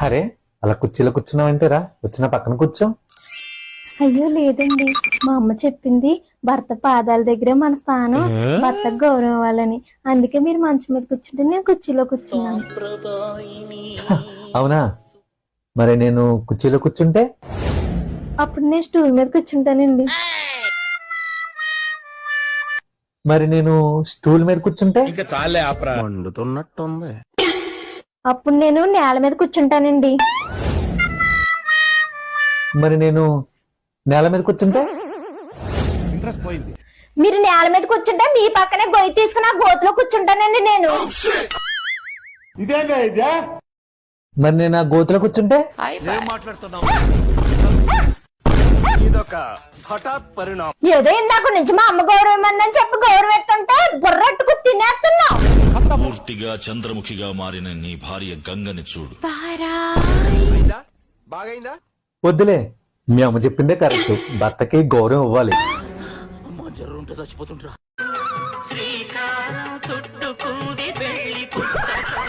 అరే, అలా కుర్చీలో కూర్చున్నావంటేరా, వచ్చిన పక్కన కూర్చో. అయ్యో లేదండి, మా అమ్మ చెప్పింది భర్త పాదాల దగ్గరే మన స్థానం, భర్తకు గౌరవం ఇవ్వాలని. అందుకే మీరు మంచం మీద కూర్చుంటే నేను కుర్చీలో కూర్చున్నాను. అవునా? మరి నేను కుర్చీలో కూర్చుంటే? అప్పుడు నేను స్టూల్ మీద కూర్చుంటానండి. మరి నేను స్టూల్ మీద కూర్చుంటే? మండుతున్నట్టుంది. అప్పుడు నేను నేల మీద కూర్చుంటానండి. మరి నేను నేల మీద కూర్చుంటే? మీరు నేల మీద కూర్చుంటే మీ పక్కనే గొయ్యి తీసుకుని ఆ గోతులో కూర్చుంటానండి నేను. మరి నేను ఆ గోతులో కూర్చుంటే? ఏదో ఇందాక నుంచి మా అమ్మ గౌరవం అందని చెప్పి గౌరవం ఎత్తుంటే బుర్రట్టుకు తినేస్తున్నావు. పూర్తిగా చంద్రముఖిగా మారిన నీ భార్య గంగని చూడు. వద్దులే, మీ అమ్మ చెప్పిందే కరెక్ట్. భర్తకి గౌరవం ఇవ్వాలి. శ్రీకారం చుట్టుకుంది పెళ్లి పుస్తకం.